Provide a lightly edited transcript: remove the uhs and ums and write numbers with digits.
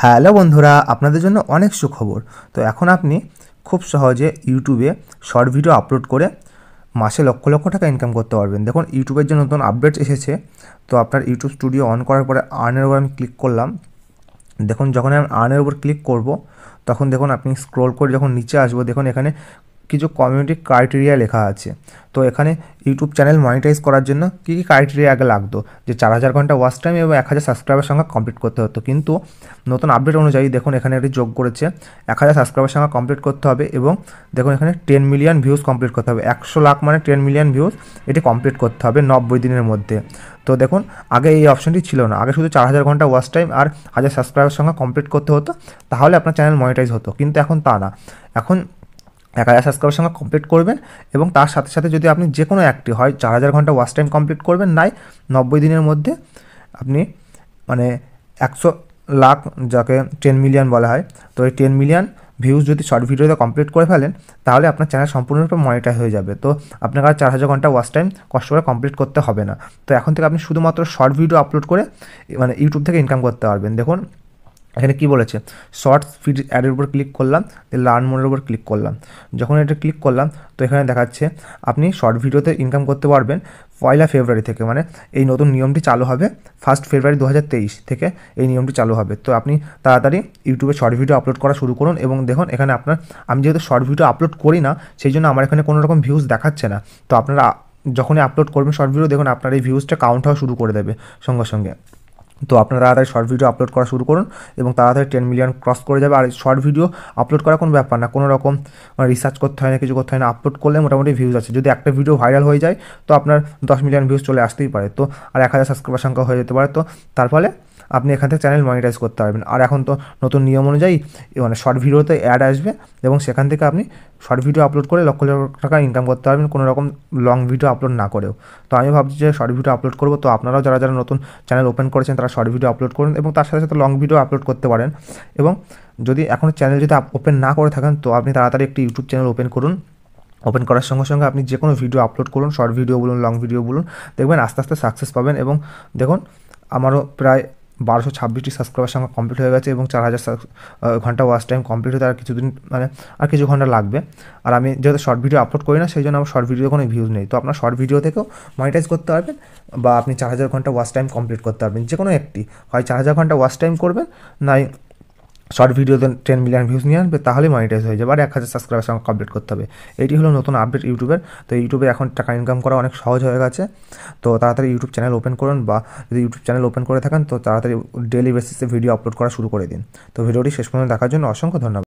Hello বন্ধুরা, আপনাদের জন্য অনেক সুখবর। তো এখন আপনি খুব সহজে ইউটিউবে শর্ট ভিডিও আপলোড করে মাসে লক্ষ লক্ষ টাকা ইনকাম করতে পারবেন। দেখুন, ইউটিউবের যে নতুন আপডেট এসেছে, তো আপনার ইউটিউব স্টুডিও অন করার পরে আর্নের উপর আমি ক্লিক করলাম। দেখুন, যখন আমি আর্নের উপর ক্লিক করব, তখন দেখুন আপনি স্ক্রল করে যখন নিচে আসবো, দেখুন এখানে কিছু কমিউনিটি ক্রাইটেরিয়া লেখা আছে। তো এখানে ইউটিউব চ্যানেল মনিটাইজ করার জন্য কী কী ক্রাইটেরিয়া আগে লাগতো, যে 4000 ঘন্টা ওয়াচ টাইম এবং 1000 সাবস্ক্রাইবার সংখ্যা কমপ্লিট করতে হতো। কিন্তু নতুন আপডেট অনুযায়ী দেখুন এখানে এটি যোগ করেছে 1000 সাবস্ক্রাইবার সংখ্যা কমপ্লিট করতে হবে এবং দেখুন এখানে 10 মিলিয়ন ভিউজ কমপ্লিট করতে হবে। 100 লাখ মানে 10 মিলিয়ন ভিউজ, এটি কমপ্লিট করতে হবে 90 দিনের মধ্যে। তো দেখুন, আগে এই অপশনটি ছিল না, আগে শুধু 4000 ঘন্টা ওয়াচ টাইম আর 1000 সাবস্ক্রাইবার সংখ্যা কমপ্লিট করতে হতো, তাহলে আপনার চ্যানেল মনিটাইজ হতো। কিন্তু এখন তা না, এখন 1000 সাবস্ক্রাইবার সংখ্যা কমপ্লিট করবেন এবং তার সাথে সাথে যদি আপনি যে কোনো একটি হয় 4000 ঘন্টা ওয়াচ টাইম কমপ্লিট করবেন, নাই 90 দিনের মধ্যে আপনি মানে 100 লাখ, যাকে 10 মিলিয়ন বলা হয়, তো এই 10 মিলিয়ন ভিউজ যদি শর্ট ভিডিওতে কমপ্লিট করে ফেলেন, তাহলে আপনার চ্যানেল সম্পূর্ণরূপে মনিটাইজ হয়ে যাবে। তো আপনাকে আর 4000 ঘন্টা ওয়াচ টাইম কষ্ট করে কমপ্লিট করতে হবে না। তো এখন থেকে আপনি শুধুমাত্র শর্ট ভিডিও আপলোড করে মানে ইউটিউব থেকে ইনকাম করতে পারবেন। দেখুন এখানে কি বলেছে, শর্টস ফিড অ্যাডের উপর ক্লিক করলাম, লার্ন মোডের উপর ক্লিক করলাম। যখন এটা ক্লিক করলাম, তো এখানে দেখাচ্ছে আপনি শর্ট ভিডিওতে ইনকাম করতে পারবেন 1 ফেব্রুয়ারি থেকে। মানে এই নতুন নিয়মটি চালু হবে 1 ফেব্রুয়ারি 2023 থেকে এই নিয়মটি চালু হবে। তো আপনি তাড়াতাড়ি ইউটিউবে শর্ট ভিডিও আপলোড করা শুরু করুন। এবং দেখুন এখানে আমি যেহেতু শর্ট ভিডিও আপলোড করি না, সেই জন্য আমার এখানে কোনো রকম ভিউজ দেখাচ্ছে না। তো আপনারা যখনই আপলোড করবেন শর্ট ভিডিও, দেখুন আপনার এই ভিউজটা কাউন্ট হওয়া শুরু করে দেবে সঙ্গে সঙ্গে। তো আপনারা তাড়াতাড়ি শর্ট ভিডিও আপলোড করা শুরু করুন এবং তাড়াতাড়ি 10 মিলিয়ন ক্রস করে যাবে। আর শর্ট ভিডিও আপলোড করা কোনো ব্যাপার না, কোনো রকম রিসার্চ করতে হয় না, কিছু করতে হয় না। আপলোড করলে মোটামুটি ভিউজ আছে। যদি একটা ভিডিও ভাইরাল হয়ে যায়, তো আপনার 10 মিলিয়ন ভিউজ চলে আসতেই পারে, তো আর 1000 সাবস্ক্রাইবার সংখ্যা হয়ে যেতে পারে। তো তার ফলে আপনি এখান থেকে চ্যানেল মনিটাইজ করতে পারবেন। আর এখন তো নতুন নিয়ম অনুযায়ী মানে শর্ট ভিডিওতে অ্যাড আসবে এবং সেখান থেকে আপনি শর্ট ভিডিও আপলোড করে লক্ষ লক্ষ টাকা ইনকাম করতে পারবেন, কোনো রকম লং ভিডিও আপলোড না করেও। তো আমি ভাবছি যে শর্ট ভিডিও আপলোড করবো। তো আপনারাও যারা যারা নতুন চ্যানেল ওপেন করেছেন, তারা শর্ট ভিডিও আপলোড করুন এবং তার সাথে সাথে লং ভিডিও আপলোড করতে পারেন। এবং যদি এখনও চ্যানেল যদি ওপেন না করে থাকেন, তো আপনি তাড়াতাড়ি একটি ইউটিউব চ্যানেল ওপেন করুন। ওপেন করার সঙ্গে সঙ্গে আপনি যে কোনো ভিডিও আপলোড করুন, শর্ট ভিডিও বলুন, লং ভিডিও বলুন, দেখবেন আস্তে আস্তে সাকসেস পাবেন। এবং দেখুন আমারও প্রায় 1226টি সাবস্ক্রাইবার সংখ্যা কমপ্লিট হয়ে গেছে এবং 4000 ঘন্টা ওয়াচ টাইম কমপ্লিট হতে আর কিছুদিন মানে আর কিছু ঘন্টা লাগবে। আর আমি যেহেতু শর্ট ভিডিও আপলোড করি না, সেই জন্য আমার শর্ট ভিডিও কোনো ভিউজ নেই। তো আপনার শর্ট ভিডিও থেকেও মনিটাইজ করতে পারবেন বা আপনি 4000 ঘন্টা ওয়াচ টাইম কমপ্লিট করতে পারবেন। যে কোনো একটি, হয় 4000 ঘন্টা ওয়াচ টাইম করবেন, নাই শর্ট ভিডিওতে 10 মিলিয়ন ভিউজ নিয়ে আনবে, তাহলে মনিটাইজ হয়ে যাবে। আর 1000 সাবস্ক্রাইবার সঙ্গে কমপ্লিট করতে হবে। এটি হলো নতুন আপডেট ইউটিউবের। তো ইউটিউবে এখন টাকা ইনকাম করা অনেক সহজ হয়ে গেছে। তো তাড়াতাড়ি ইউটিউব চ্যানেল ওপেন করুন, বা যদি ইউটিউব চ্যানেল ওপেন করে থাকেন, তো তাড়াতাড়ি ডেইলি বেসিসে ভিডিও আপলোড করা শুরু করে দিন। তো ভিডিওটি শেষ পর্যন্ত দেখার জন্য অসংখ্য ধন্যবাদ।